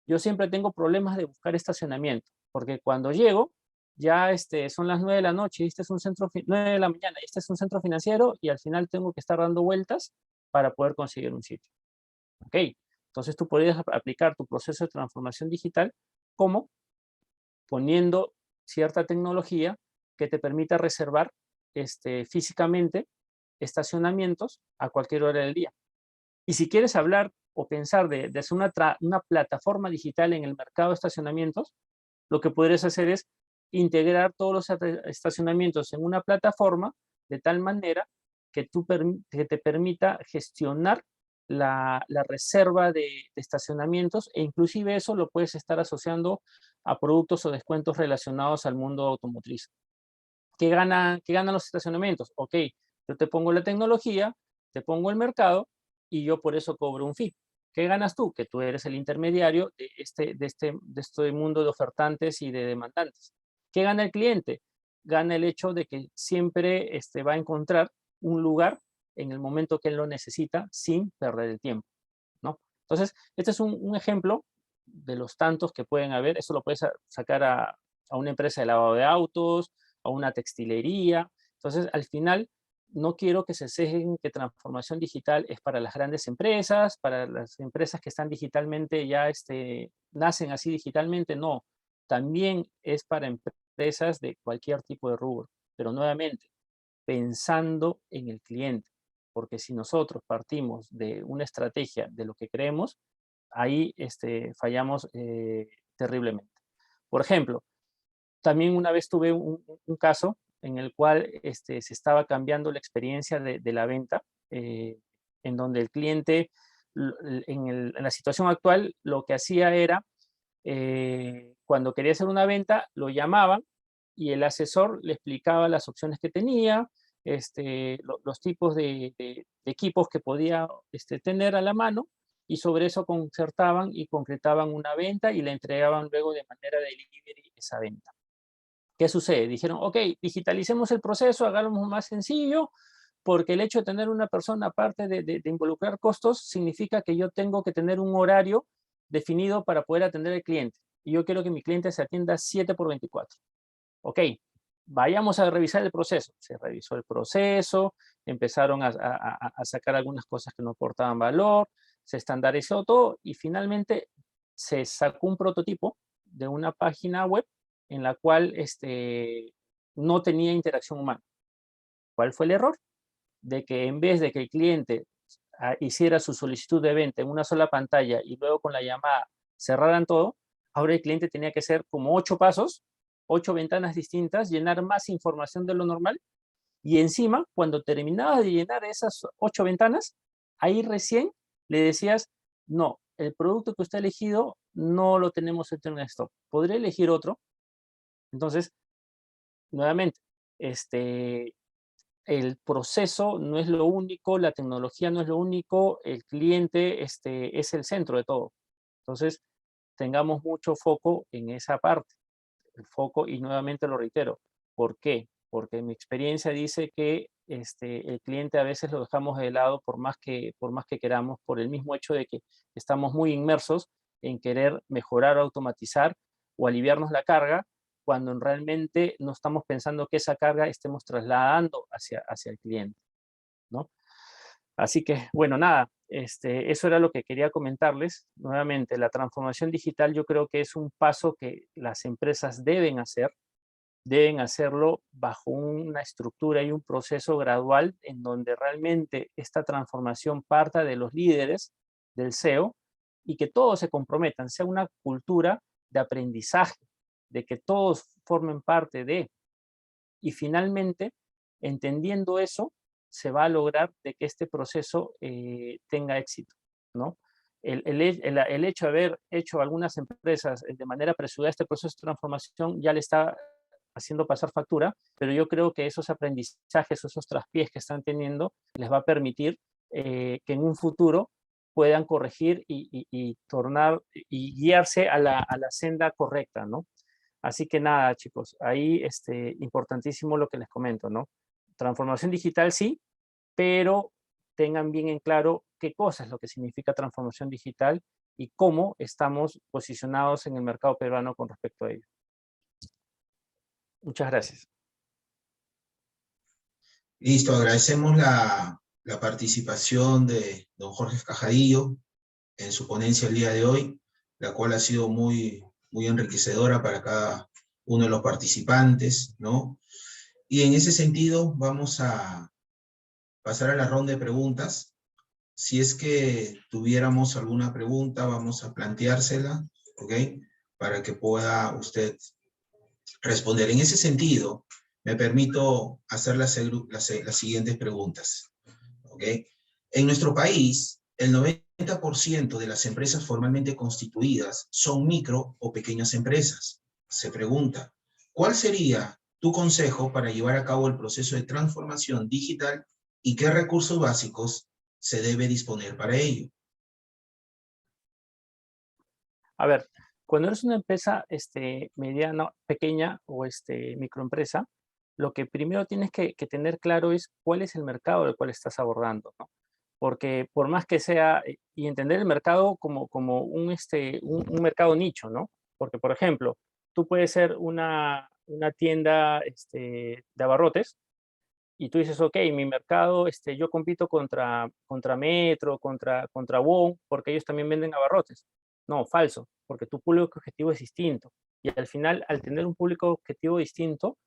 yo siempre tengo problemas de buscar estacionamiento, porque cuando llego, ya son las 9 de la noche, y este es un 9 de la mañana, y este es un centro financiero, y al final tengo que estar dando vueltas para poder conseguir un sitio. Ok, entonces tú podrías aplicar tu proceso de transformación digital como poniendo cierta tecnología que te permita reservar físicamente estacionamientos a cualquier hora del día. Y si quieres hablar o pensar de hacer una plataforma digital en el mercado de estacionamientos, lo que podrías hacer es integrar todos los estacionamientos en una plataforma de tal manera que te permita gestionar la reserva de estacionamientos, e inclusive eso lo puedes estar asociando a productos o descuentos relacionados al mundo automotriz. ¿Qué ganan los estacionamientos? Ok, yo te pongo la tecnología, te pongo el mercado y yo por eso cobro un fee. ¿Qué ganas tú? Que tú eres el intermediario de este mundo de ofertantes y de demandantes. ¿Qué gana el cliente? Gana el hecho de que siempre va a encontrar un lugar en el momento que él lo necesita sin perder el tiempo, ¿no? Entonces, este es un ejemplo de los tantos que pueden haber. Eso lo puedes sacar a una empresa de lavado de autos, a una textilería. Entonces, al final, no quiero que se sesguen que transformación digital es para las grandes empresas, para las empresas que están digitalmente ya nacen así digitalmente. No, también es para empresas de cualquier tipo de rubro, pero nuevamente, pensando en el cliente, porque si nosotros partimos de una estrategia de lo que creemos, ahí fallamos terriblemente. Por ejemplo, también una vez tuve un caso en el cual se estaba cambiando la experiencia de la venta, en donde el cliente, en la situación actual, lo que hacía era, cuando quería hacer una venta, lo llamaban y el asesor le explicaba las opciones que tenía, los tipos de equipos que podía tener a la mano, y sobre eso concertaban y concretaban una venta y le entregaban luego de manera delivery esa venta. ¿Qué sucede? Dijeron, ok, digitalicemos el proceso, hagámoslo más sencillo, porque el hecho de tener una persona, aparte de involucrar costos, significa que yo tengo que tener un horario definido para poder atender al cliente. Y yo quiero que mi cliente se atienda 7 por 24. Ok, vayamos a revisar el proceso. Se revisó el proceso, empezaron a sacar algunas cosas que no aportaban valor, se estandarizó todo y finalmente se sacó un prototipo de una página web en la cual no tenía interacción humana. ¿Cuál fue el error? De que en vez de que el cliente hiciera su solicitud de venta en una sola pantalla y luego con la llamada cerraran todo, ahora el cliente tenía que hacer como 8 pasos, 8 ventanas distintas, llenar más información de lo normal, y encima, cuando terminaba de llenar esas 8 ventanas, ahí recién le decías, no, el producto que usted ha elegido no lo tenemos en stock, ¿podría elegir otro? Entonces, nuevamente, el proceso no es lo único, la tecnología no es lo único, el cliente es el centro de todo. Entonces, tengamos mucho foco en esa parte, el foco, y nuevamente lo reitero. ¿Por qué? Porque mi experiencia dice que el cliente a veces lo dejamos de lado por más que queramos, por el mismo hecho de que estamos muy inmersos en querer mejorar o automatizar o aliviarnos la carga, cuando realmente no estamos pensando que esa carga estemos trasladando hacia el cliente, ¿no? Así que, bueno, nada, Eso era lo que quería comentarles. Nuevamente, la transformación digital yo creo que es un paso que las empresas deben hacer. Deben hacerlo bajo una estructura y un proceso gradual en donde realmente esta transformación parta de los líderes, del CEO, y que todos se comprometan, sea una cultura de aprendizaje, de que todos formen parte de. Y finalmente, entendiendo eso, se va a lograr de que este proceso tenga éxito, ¿no? El hecho de haber hecho algunas empresas de manera apresurada este proceso de transformación ya le está haciendo pasar factura, pero yo creo que esos aprendizajes, esos traspiés que están teniendo, les va a permitir que en un futuro puedan corregir y tornar y guiarse a la senda correcta, ¿no? Así que nada, chicos, ahí importantísimo lo que les comento, ¿no? Transformación digital sí, pero tengan bien en claro qué cosa es lo que significa transformación digital y cómo estamos posicionados en el mercado peruano con respecto a ello. Muchas gracias. Listo, agradecemos la participación de don Jorge Cajadillo en su ponencia el día de hoy, la cual ha sido muy enriquecedora para cada uno de los participantes, ¿no? Y en ese sentido vamos a pasar a la ronda de preguntas. Si es que tuviéramos alguna pregunta, vamos a planteársela, ¿ok? Para que pueda usted responder. En ese sentido, me permito hacer las siguientes preguntas, ¿ok? En nuestro país, el 90% de las empresas formalmente constituidas son micro o pequeñas empresas. Se pregunta, ¿cuál sería tu consejo para llevar a cabo el proceso de transformación digital y qué recursos básicos se debe disponer para ello? A ver, cuando eres una empresa mediana, pequeña o microempresa, lo que primero tienes que tener claro es cuál es el mercado del cual estás abordando, ¿no? Porque por más que sea, y entender el mercado como un mercado nicho, ¿no? Porque, por ejemplo, tú puedes ser una tienda de abarrotes y tú dices, ok, mi mercado, yo compito contra Metro, contra WOM, porque ellos también venden abarrotes. No, falso, porque tu público objetivo es distinto. Y al final, al tener un público objetivo distinto,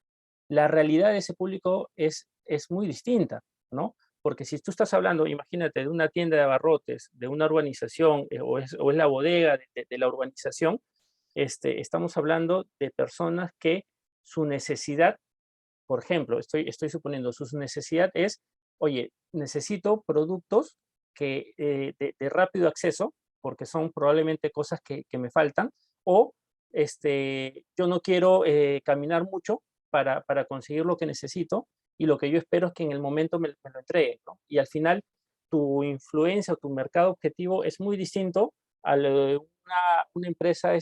la realidad de ese público es muy distinta, ¿no? Porque si tú estás hablando, imagínate, de una tienda de abarrotes, de una urbanización, o es la bodega de la urbanización, estamos hablando de personas que su necesidad, por ejemplo, estoy suponiendo, su necesidad es, oye, necesito productos de rápido acceso, porque son probablemente cosas que me faltan, o yo no quiero caminar mucho para conseguir lo que necesito, y lo que yo espero es que en el momento me lo entreguen, ¿no? Y al final, tu influencia o tu mercado objetivo es muy distinto a lo de una empresa,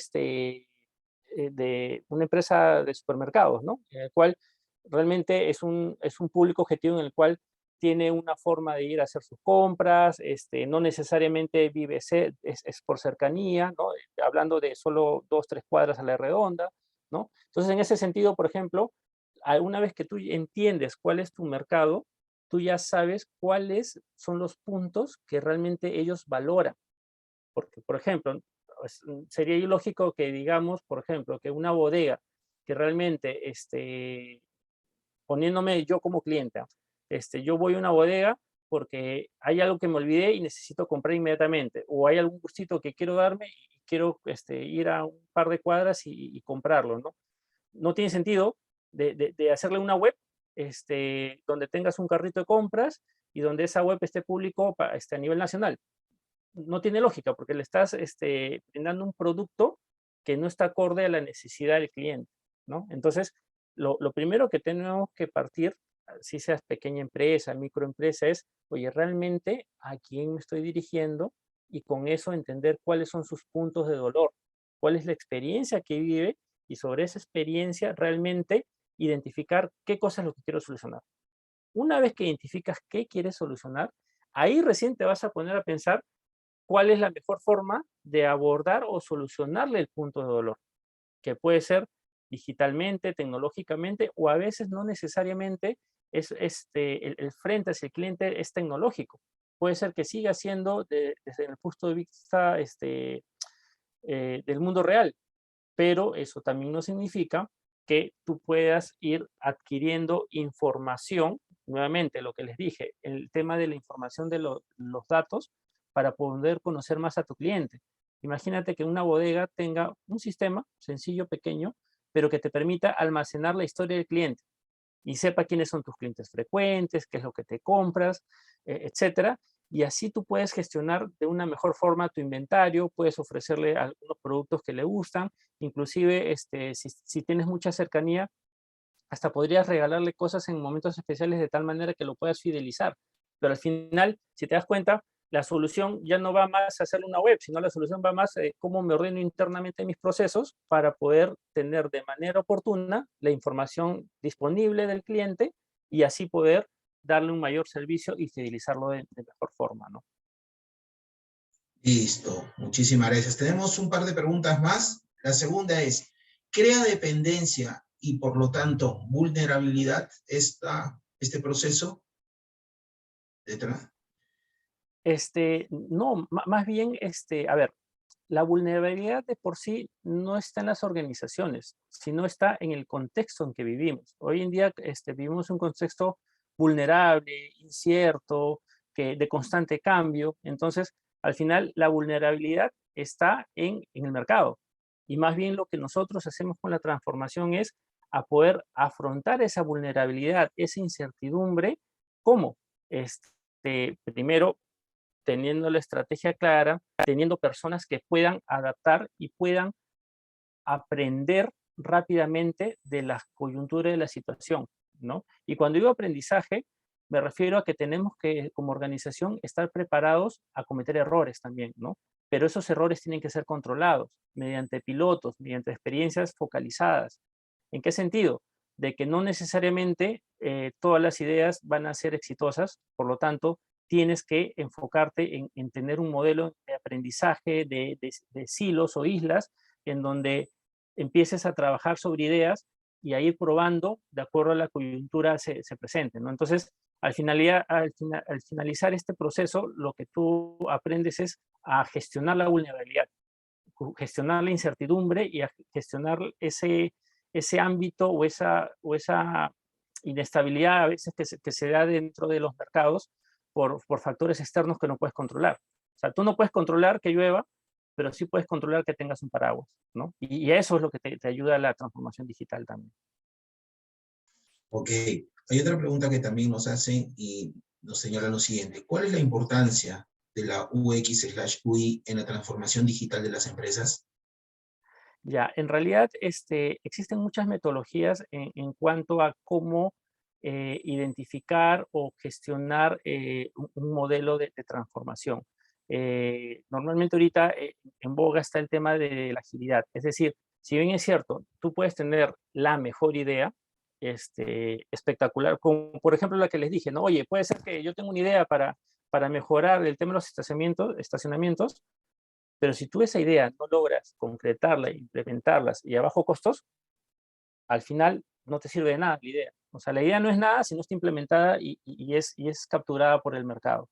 una empresa de supermercados, ¿no? En el cual realmente es un público objetivo en el cual tiene una forma de ir a hacer sus compras, no necesariamente vive, es por cercanía, ¿no? Hablando de solo 2, 3 cuadras a la redonda, ¿no? Entonces, en ese sentido, por ejemplo, una vez que tú entiendes cuál es tu mercado, tú ya sabes cuáles son los puntos que realmente ellos valoran. Porque, por ejemplo, sería ilógico que digamos, por ejemplo, que una bodega que realmente poniéndome yo como cliente, yo voy a una bodega porque hay algo que me olvidé y necesito comprar inmediatamente, o hay algún gustito que quiero darme y quiero ir a un par de cuadras y comprarlo, ¿no? No tiene sentido de hacerle una web donde tengas un carrito de compras y donde esa web esté público a nivel nacional. No tiene lógica porque le estás brindando un producto que no está acorde a la necesidad del cliente, ¿no? Entonces, lo primero que tenemos que partir, si seas pequeña empresa, microempresa, es, oye, realmente a quién me estoy dirigiendo y con eso entender cuáles son sus puntos de dolor, cuál es la experiencia que vive y sobre esa experiencia realmente identificar qué cosa es lo que quiero solucionar. Una vez que identificas qué quieres solucionar, ahí recién te vas a poner a pensar cuál es la mejor forma de abordar o solucionarle el punto de dolor, que puede ser digitalmente, tecnológicamente, o a veces no necesariamente el frente hacia el cliente es tecnológico. puede ser que siga siendo desde el punto de vista del mundo real, pero eso también no significa que tú puedas ir adquiriendo información, nuevamente lo que les dije, el tema de la información de los datos para poder conocer más a tu cliente. Imagínate que una bodega tenga un sistema sencillo, pequeño, pero que te permita almacenar la historia del cliente y sepa quiénes son tus clientes frecuentes, qué es lo que te compras, etcétera. Y así tú puedes gestionar de una mejor forma tu inventario, puedes ofrecerle algunos productos que le gustan, inclusive si tienes mucha cercanía, hasta podrías regalarle cosas en momentos especiales de tal manera que lo puedas fidelizar. Pero al final, si te das cuenta, la solución ya no va más a hacer una web, sino la solución va más a cómo me ordeno internamente mis procesos para poder tener de manera oportuna la información disponible del cliente y así poder darle un mayor servicio y fidelizarlo de mejor forma, ¿no? Listo, muchísimas gracias. Tenemos un par de preguntas más. La segunda es, ¿crea dependencia y por lo tanto vulnerabilidad este proceso detrás? No, más bien, a ver, la vulnerabilidad de por sí no está en las organizaciones, sino está en el contexto en que vivimos. Hoy en día vivimos un contexto vulnerable, incierto, de constante cambio. Entonces, al final, la vulnerabilidad está en el mercado. Y más bien lo que nosotros hacemos con la transformación es a poder afrontar esa vulnerabilidad, esa incertidumbre. ¿Cómo? Primero, teniendo la estrategia clara, teniendo personas que puedan adaptar y puedan aprender rápidamente de la coyuntura de la situación, ¿no? Y cuando digo aprendizaje, me refiero a que tenemos que, como organización, estar preparados a cometer errores también, ¿no? Pero esos errores tienen que ser controlados mediante pilotos, mediante experiencias focalizadas. ¿En qué sentido? De que no necesariamente todas las ideas van a ser exitosas, por lo tanto, tienes que enfocarte en tener un modelo de aprendizaje de silos o islas en donde empieces a trabajar sobre ideas y a ir probando de acuerdo a la coyuntura se presente, ¿no? Entonces, al finalizar este proceso, lo que tú aprendes es a gestionar la vulnerabilidad, gestionar la incertidumbre y a gestionar ese ámbito o esa inestabilidad a veces que se da dentro de los mercados por factores externos que no puedes controlar. O sea, tú no puedes controlar que llueva, pero sí puedes controlar que tengas un paraguas, ¿no? Y eso es lo que te ayuda a la transformación digital también. Ok, hay otra pregunta que también nos hacen y nos señala lo siguiente. ¿Cuál es la importancia de la UX/UI en la transformación digital de las empresas? Ya, en realidad existen muchas metodologías en cuanto a cómo identificar o gestionar un modelo de transformación. Normalmente ahorita en boga está el tema de la agilidad. Es decir, si bien es cierto, tú puedes tener la mejor idea, espectacular, como por ejemplo la que les dije, ¿no? Oye, puede ser que yo tengo una idea para mejorar el tema de los estacionamientos, pero si tú esa idea no logras concretarla, implementarlas y a bajo costos, al final no te sirve de nada la idea. O sea, la idea no es nada si no está implementada y es capturada por el mercado.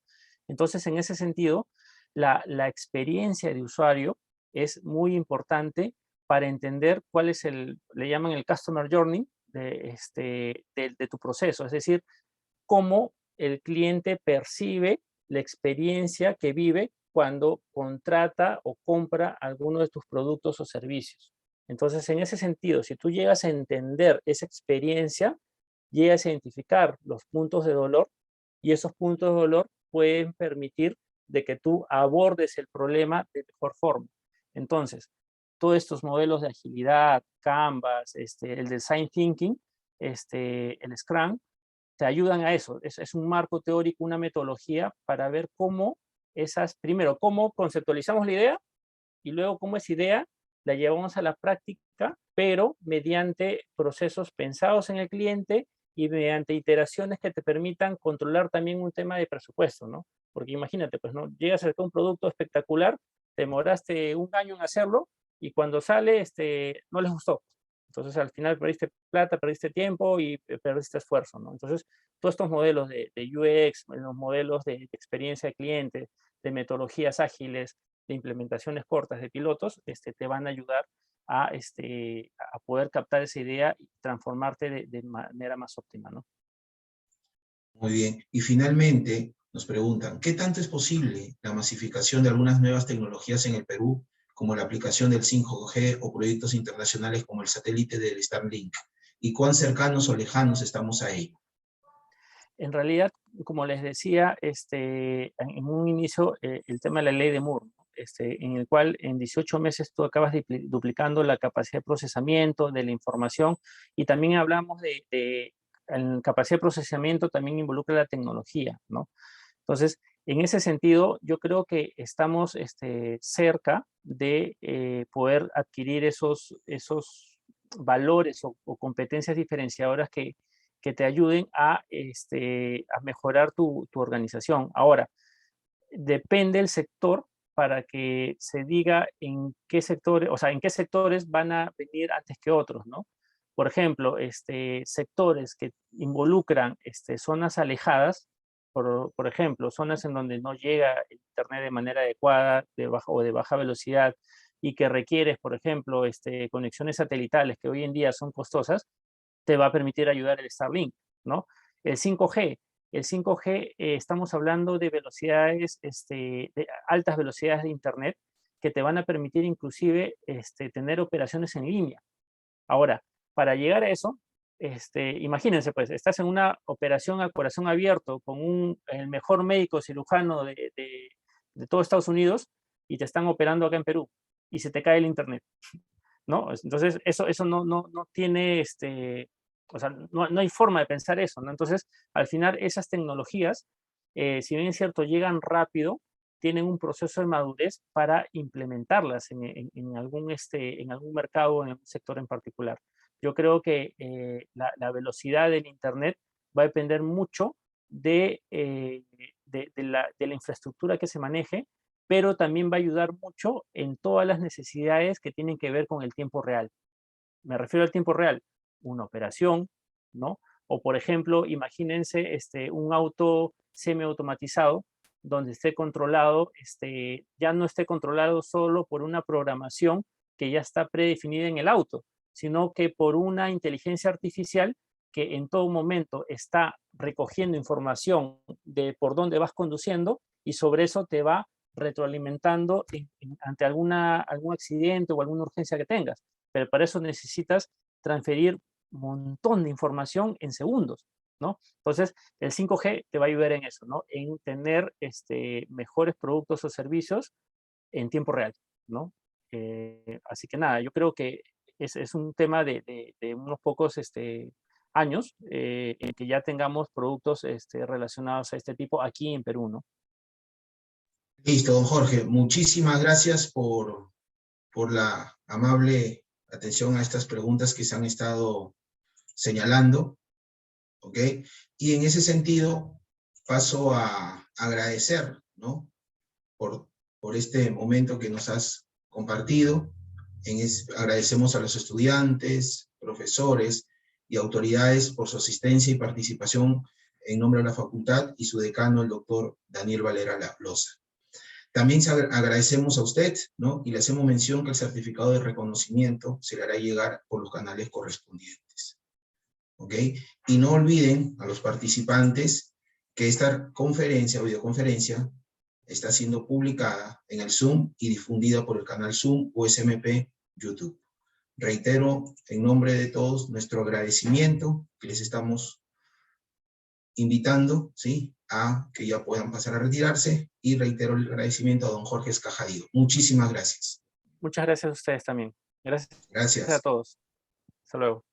Entonces, en ese sentido, la experiencia de usuario es muy importante para entender cuál es le llaman el customer journey de tu proceso. Es decir, cómo el cliente percibe la experiencia que vive cuando contrata o compra alguno de tus productos o servicios. Entonces, en ese sentido, si tú llegas a entender esa experiencia, llegas a identificar los puntos de dolor y esos puntos de dolor pueden permitir de que tú abordes el problema de mejor forma. Entonces, todos estos modelos de agilidad, Canvas, el design thinking, el Scrum, te ayudan a eso. Es un marco teórico, una metodología para ver cómo primero, cómo conceptualizamos la idea y luego cómo esa idea la llevamos a la práctica, pero mediante procesos pensados en el cliente y mediante iteraciones que te permitan controlar también un tema de presupuesto, ¿no? Porque imagínate, pues, ¿no? Llegas a hacer un producto espectacular, te demoraste un año en hacerlo y cuando sale, no les gustó. Entonces, al final perdiste plata, perdiste tiempo y perdiste esfuerzo, ¿no? Entonces, todos estos modelos de UX, los modelos de experiencia de cliente, de metodologías ágiles, de implementaciones cortas, de pilotos, te van a ayudar a poder captar esa idea y transformarte de manera más óptima, ¿no? Muy bien. Y finalmente nos preguntan, ¿qué tanto es posible la masificación de algunas nuevas tecnologías en el Perú, como la aplicación del 5G o proyectos internacionales como el satélite del Starlink? ¿Y cuán cercanos o lejanos estamos a ello? En realidad, como les decía, en un inicio, el tema de la ley de Moore, ¿no? En el cual en 18 meses tú acabas duplicando la capacidad de procesamiento de la información, y también hablamos en capacidad de procesamiento también involucra la tecnología, ¿no? Entonces, en ese sentido, yo creo que estamos cerca de poder adquirir esos valores o competencias diferenciadoras que te ayuden a mejorar tu organización. Ahora, depende el sector para que se diga en qué sectores, o sea, en qué sectores van a venir antes que otros, ¿no? Por ejemplo, sectores que involucran zonas alejadas, por ejemplo, zonas en donde no llega el Internet de manera adecuada o de baja velocidad y que requieres, por ejemplo, conexiones satelitales que hoy en día son costosas, te va a permitir ayudar el Starlink, ¿no? El 5G. El 5G, estamos hablando de velocidades, de altas velocidades de Internet que te van a permitir inclusive tener operaciones en línea. Ahora, para llegar a eso, imagínense, pues, estás en una operación a corazón abierto con el mejor médico cirujano de todo Estados Unidos y te están operando acá en Perú y se te cae el Internet, ¿no? Entonces, eso no tiene, o sea, no hay forma de pensar eso, ¿no? Entonces, al final, esas tecnologías, si bien es cierto, llegan rápido, tienen un proceso de madurez para implementarlas en algún mercado o en algún sector en particular. Yo creo que la velocidad del Internet va a depender mucho de la infraestructura que se maneje, pero también va a ayudar mucho en todas las necesidades que tienen que ver con el tiempo real. Me refiero al tiempo real, una operación, ¿no? O, por ejemplo, imagínense un auto semiautomatizado donde esté controlado, ya no esté controlado solo por una programación que ya está predefinida en el auto, sino que por una inteligencia artificial que en todo momento está recogiendo información de por dónde vas conduciendo y sobre eso te va retroalimentando ante algún accidente o alguna urgencia que tengas. Pero para eso necesitas transferir un montón de información en segundos, ¿no? Entonces, el 5G te va a ayudar en eso, ¿no? En tener mejores productos o servicios en tiempo real, ¿no? Así que nada, yo creo que es un tema de unos pocos años en que ya tengamos productos relacionados a este tipo aquí en Perú, ¿no? Listo, don Jorge. Muchísimas gracias por la amable atención a estas preguntas que se han estado señalando, ¿ok? Y en ese sentido paso a agradecer, ¿no? Por este momento que nos has compartido. Agradecemos a los estudiantes, profesores y autoridades por su asistencia y participación en nombre de la facultad y su decano, el doctor Daniel Valera Loza. También agradecemos a usted, ¿no? Y le hacemos mención que el certificado de reconocimiento se le hará llegar por los canales correspondientes, ¿ok? Y no olviden a los participantes que esta conferencia o videoconferencia está siendo publicada en el Zoom y difundida por el canal Zoom USMP YouTube. Reitero en nombre de todos nuestro agradecimiento que les estamos invitando, ¿sí?, a que ya puedan pasar a retirarse, y reitero el agradecimiento a don Jorge Escajadío. Muchísimas gracias. Muchas gracias a ustedes también. Gracias a Gracias. todos. Hasta luego.